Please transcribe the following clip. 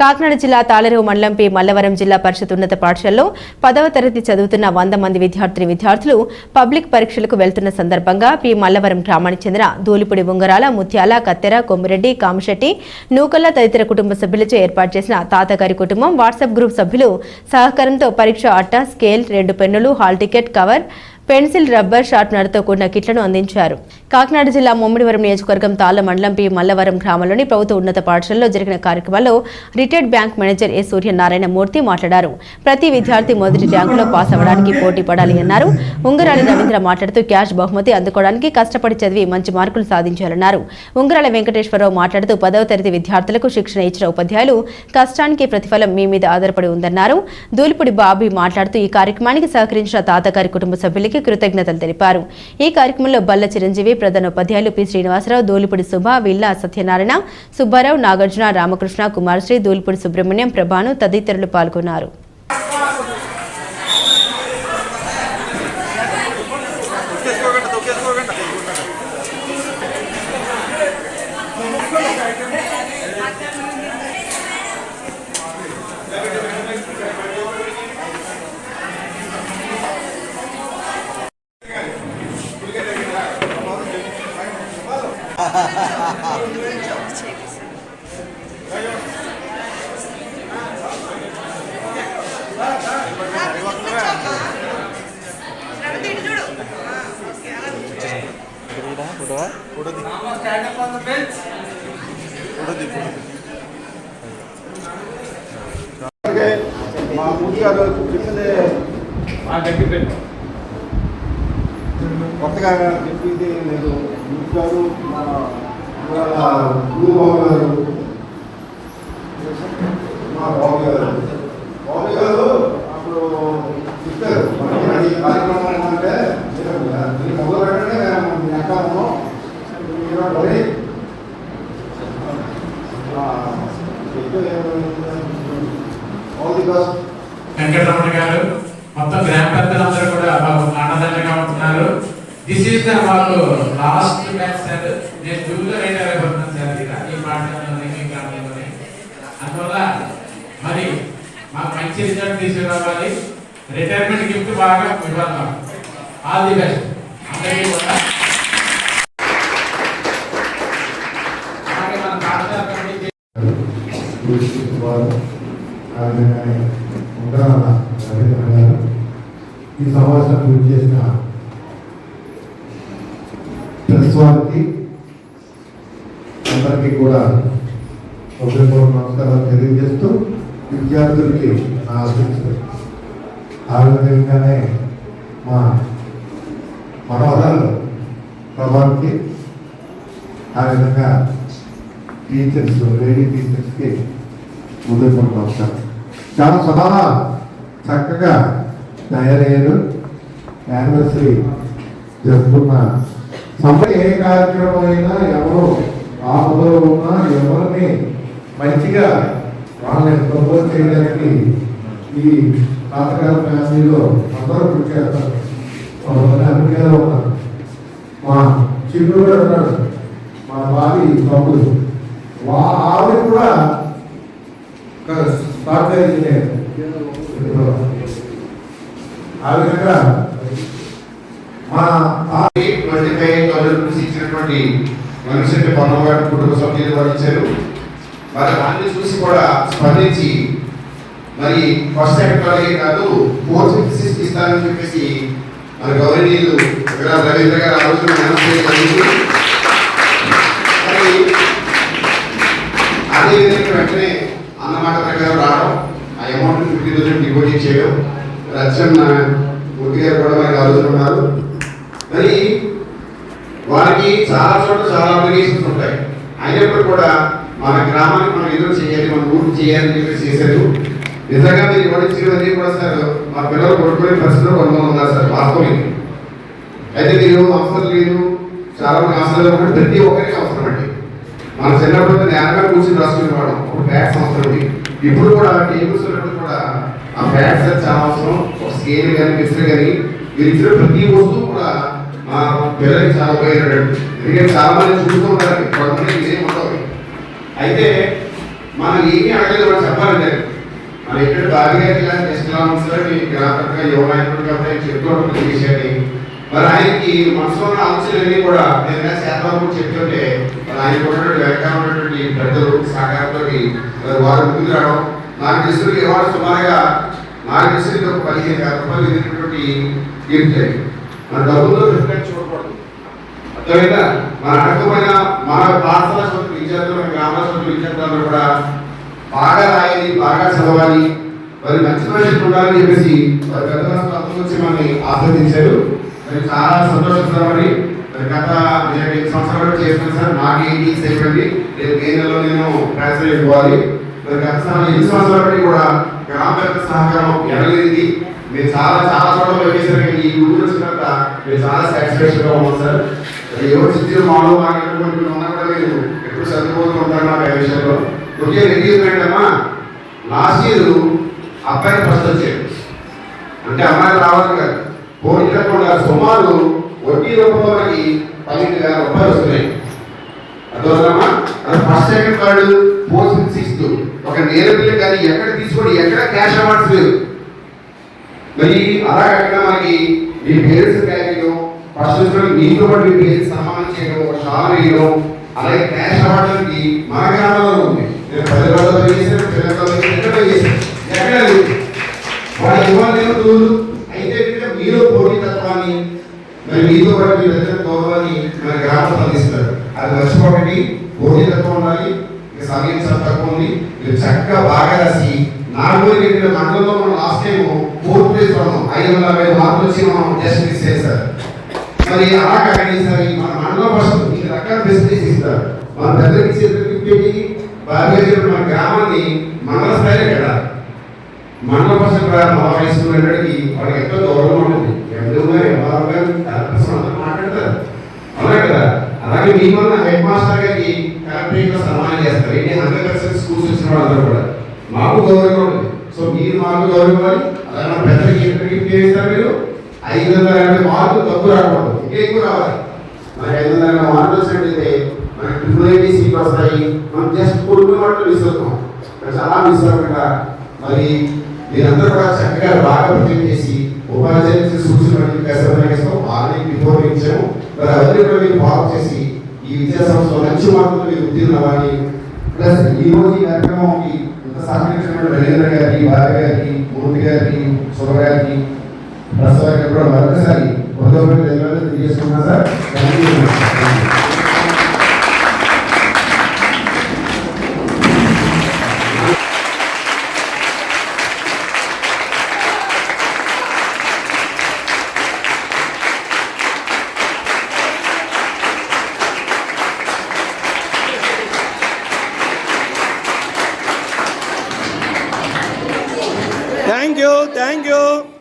కాకినాడ జిల్లా తాళరేవు మండలం పి మల్లవరం జిల్లా పరిషత్ ఉన్నత పాఠశాలలో 10వ తరగతి చదువుతున్న 100 మంది విద్యార్థులు పబ్లిక్ పరీక్షలకు వెళ్తున్న సందర్భంగా పి మల్లవరం గ్రామానికి చెందిన దూలిపుడి ఉంగరాల, ముత్యాల, కత్తెర, కొమ్మిరెడ్డి, కామశెట్టి, నూకల్ల తదితర కుటుంబ సభ్యులచే ఏర్పాటు చేసిన తాతగారి కుటుంబం వాట్సాప్ గ్రూప్ సభ్యులు సహకారంతో పరీక్ష అట్ట, స్కేల్, 2 పెన్నులు, hall ticket, cover, pencil, rubber షార్ప్నర్తో కూడిన కిట్లను అందించారు. కాకినాడ జిల్లా ముమ్మిడివరం నియోజకవర్గం తాళ్ల మండలం పి మల్లవరం గ్రామంలోని ప్రభుత్వ ఉన్నత పాఠశాలలో జరిగిన కార్యక్రమంలో retired bank manager S Suryanarayana Murthy మాట్లాడారు. ప్రతి విద్యార్థి మొదటి ర్యాంకులో పాస్ అవ్వడానికి పోటీ పడాలి అన్నారు. ఉంగరాల రవీంద్ర మాట్లాడుతూ క్యాష్ బహుమతి అందుకోవడానికి కష్టపడి చదివి మంచి మార్కులు సాధించాలన్నారు. ఉంగరాల వెంకటేశ్వరరావు మాట్లాడుతూ 10వ తరగతి విద్యార్థులకు శిక్షణ ఇచ్చిన ఉపాధ్యాయులు కష్టానికి ప్రతిఫలం మీ మీద ఆధారపడి ఉందన్నారు. దూలిపుడి బాబీ మాట్లాడుతూ ఈ కార్యక్రమానికి సహకరించిన తాతగారి కుటుంబ సభ్యులకి కృతజ్ఞతలు తెలిపారు. ఈ కార్యక్రమంలో బల్ల చిరంజీవి, ప్రధాన ఉపాధ్యాయులు పి శ్రీనివాసరావు, దూలిపుడి సుభ, విల్లా సత్యనారాయణ, సుబ్బారావు, నాగార్జున, రామకృష్ణ, కుమారశ్రీ, దూలిపుడి సుబ్రహ్మణ్యం, ప్రభాను తదితరులు పాల్గొన్నారు. కొత్తగా చెప్పింది నేను గారు మన గురుబాబు గారు మా బాబు గారు అప్పుడు చెప్పారు మనకి కార్యక్రమం అంటే మొదలు పెట్టండి ఎక్కాము వెంకటరమణ గారు మొత్తం గ్రామ పెద్దలందరూ కూడా ఆనందంగా ఉంటున్నారు. దిస్ ఈస్ ద మాకు లాస్ట్ బ్యాచ్ సార్. నేను జూన్లో రిటైర్ అయిపోతున్నాను సార్ ఈ పాఠశాలలోనే మీ గ్రామంలోనే. అందువల్ల మరి మాకు మంచి రిజల్ట్ తీసుకురావాలి. రిటైర్మెంట్ గిఫ్ట్ బాగా ఇవ్వాలి. ఆల్ ది బెస్ట్ అందరికీ కూడా. అలాగే మన పాఠశాల ఈ సమావేశం పూర్తి చేసిన ప్రెస్ వారికి అందరికీ కూడా హృదయపూర్వక నమస్కారాలు తెలియజేస్తూ విద్యార్థులకి నా ఆశించు ఆ విధంగానే మా మనవరాలు ప్రభావికి ఆ విధంగా టీచర్స్, లేడీ టీచర్స్కి హృదయపూర్వక నమస్కారం. చాలా చక్కగా తయారయ్యారు. యానివర్సరీ జరుపుకున్న ఏ కార్యక్రమం అయినా ఎవరు ఆపదలో ఉన్నా ఎవరిని మంచిగా వాళ్ళని ప్రపోజ్ చేయడానికి ఈ తాతగారి ఫ్యామిలీలో అందరూ కృషి చేస్తారు. అమెరికాలో ఉన్నారు. మా చిన్ను కూడా ఉన్నాడు, మా భార్య తమ్ముడు. ఆవిడ కూడా సాఫ్ట్వేర్ ఇంజనీర్. ఆ విధంగా మా 25,000 రూపీస్ ఇచ్చినటువంటి మనిషి పొన్నవాడు కుటుంబ సభ్యులు వారు ఇచ్చారు. మరి దాన్ని చూసి కూడా స్పందించి మరి ఫస్ట్ సెక్రటరీ కాదు 456 ఇస్తానని చెప్పేసి మరి గౌరవనీయులు రవీంద్ర గారు ఆలోచన మరి అదేవిధంగా వెంటనే అన్నమాట ప్రకారం రావడం, ఆ అమౌంట్ 50,000 డిపాజిట్ చేయడం. రచన మూర్తి గారు కూడా మనకి ఆలోచన ఉన్నారు. మరి వారికి చాలా చోట్ల చాలా అప్లికేషన్స్ ఉంటాయి. అయినప్పుడు కూడా మన గ్రామానికి మనం ఏదో చేయాలి, మన ఊరికి చేయాలని చెప్పేసి చేశారు. నిజంగా మీరు ఇవ్వడించినవన్నీ కూడా సార్ మా పిల్లలు కొట్టుకునే పరిస్థితిలో కొంతమంది ఉన్నారు సార్. వాస్తవం అయితే మీరు అవసరం లేదు, చాలా మంది అవసరం లేదు. ప్రతి ఒక్కరికి అవసరం అండి. మన చిన్నప్పుడు నేరగా కూర్చొని రాసుకునేవాళ్ళం. ఒక ప్యాడ్స్ అవసరం. ఇప్పుడు కూడా టేబుల్స్ ఉన్నప్పుడు కూడా ఆ ప్యాడ్స్ చాలా అవసరం. ఒక స్కేల్ కానీ పెన్సిల్ కానీ మీరు ఇచ్చిన ప్రతి వస్తువు కూడా మా పిల్లలకి చాలా ఉపయోగపడాడు. ఎందుకంటే చాలా మంది చూస్తూ ఉంటారు, కొంతమంది ఇదేం ఉండవు. అయితే మనం ఏమీ అడగలేదు మనం చెప్పాలంటే మనం ఎక్కడ బాగా టెస్ట్ ఎలా ఉంది సార్ మీ గ్రామకంగా యువ నాయకుడు కాబట్టి చెప్తూ విషయాన్ని మరి ఆయనకి మనసులో ఉన్న ఆలోచనలన్నీ కూడా నేను శాతం చెప్తుంటే మరి ఆయన ఉన్నటువంటి వెనకాల ఉన్నటువంటి పెద్దలు సహకారంతో వారు ముందుకు రావడం నాకు తెలిసిన అవార్డు సుమారుగా నాకు తెలిసిన ఒక 15,000 రూపాయలు ఎదిగినటువంటి గిఫ్ట్ మన డబ్బుల్లో రిఫ్లెక్ట్ చూడకూడదు. అర్థమైందా? మన అడగకపోయినా మన పాఠశాల చదువు విద్యార్థులు మన గ్రామాల చదువు విద్యార్థులు కూడా బాగా రాయాలి, బాగా చదవాలి, మరి మంచి మనిషి ఉండాలని చెప్పేసి వారి పెద్దలు వచ్చి మనల్ని ఆస్వాదించారు. మరి చాలా సంతోషిస్తామని మరి గత 5 సంవత్సరాలు చేస్తున్నాను సార్. నాకు 8 years అయిపోయింది. రేపు మే నెలలో నేను ట్రాన్స్ఫర్ అయిపోవాలి. మరి గత 8 సంవత్సరాల బట్టి కూడా గ్రామ పెద్ద సహకారం ఎడలేనిది. మీరు చాలా చాలా చోట్ల చేశారు కానీ ఈ ఊరు వచ్చినాక మీరు చాలా సాటిస్ఫాక్షన్ గా ఉన్నాం సార్. ఎవరు చిత్రం మాలో మాట్లాడుకుంటూ ఉన్నా కూడా మీరు ఎప్పుడు చదువుకుంటూ ఉంటారు నాకు ఆ విషయంలో. ఒకే రెడ్యూస్మెంట్ అమ్మా లాస్ట్ ఇయర్ అబ్బాయి ఫస్ట్ వచ్చాడు అంటే అమ్మాయిలు రావాలి కాదు పోటీ కాకుండా సుమారు వడ్డీ రూపంలో మనకి 12,000 రూపాయలు వస్తున్నాయి. అర్థమవుతుందమ్మా? అది first second third fourth fifth sixth ఒక నేరపిల్ల కానీ ఎక్కడ తీసుకోండి ఎక్కడ క్యాష్ అవార్డ్స్ లేవు. మరి అలా కాకుండా మనకి మీ పేరెంట్స్ క్యారీలో ఫస్ట్ మీతో పాటు మీ పేరెంట్స్ సన్మానం చేయడం, ఒక షాల్ వేయడం, అలాగే క్యాష్ అవార్డులకి మన గ్రామంలో ఉంది. నేను 10 రోజుల్లో చేశాను, 10 రోజుల్లో చేశాను, ఎక్కడ లేదు. వాడు ఇవ్వాలి రోజులు అయితే మీరు పోటీతత్వాన్ని మరి మీతో పాటు మీ దగ్గర గౌరవాన్ని మన గ్రామంలో అందిస్తారు. అది మర్చిపోకండి. పోటీతత్వం ఉండాలి, సమయం చాలా తక్కువ ఉంది. మీరు చక్కగా బాగా రాసి 4 మండలంలో మనం లాస్ట్ టైం 4th ప్లేస్ ఉన్నాం. 550 మార్కులు వచ్చి మనం జస్ట్ మిస్ చేశారు. మరి అలా కాకండి సార్ మన మండలం ఫస్ట్ ఈ రకాల ఫెసిలిటీస్ ఇస్తారు. మన పెద్దలకి చేతి బాగా మన గ్రామాన్ని మండల స్థాయిలో పెట్టాలి. మండల ఫస్ట్ మా వయసు వెళ్ళడానికి వాళ్ళకి ఎంతో గౌరవం ఉంటుంది. మాట్లాడతారు అవునా కదా? అలాగే మీ వల్ల హెడ్ మాస్టర్ గారికి కలెక్టరేట్ లో సన్మానం చేస్తారు. ఏంటి 100% స్కూల్స్ వచ్చిన వాళ్ళందరూ కూడా మాకు గౌరవం ఉంటుంది. సో మీరు మాకు గౌరవం ఇవ్వాలి. అలాగే మన పెద్దలకి గిఫ్ట్ చేస్తారు. మీరు 550 మార్కులు తక్కువ రాకూడదు, ఇంకా ఎక్కువ రావాలి. మరి 550 మార్కులు వచ్చినట్టయితే మనకి 280 సీట్లు వస్తాయి. మనం జస్ట్ కొన్ని మాటలు మిస్ అవుతాం, చాలా మిస్ అవ్వకుండా మరి మీరందరూ కూడా చక్కగా బాగా ప్రతిజ్ఞ చేసి ఉపాధ్యాయులు సూచనలు ఆల్రెడీ బిఫోర్ ఇచ్చాము. మరి అవన్నీ కూడా మీరు ఫాలో చేసి ఈ విద్యా సంస్థలో మంచి మార్కులు మీరు ఉత్తీర్ణ అవ్వాలి. ప్లస్ ఈ రోజు ఈ కార్యక్రమంకి ఇంత సహకరించినటువంటి రవీంద్ర గారికి, భార్య గారికి, మూర్తి గారికి, శుభ గారికి, ప్రసాద్ గారికి కూడా మరొకసారి ధన్యవాదాలు తెలియజేసుకున్నా సార్. Thank you.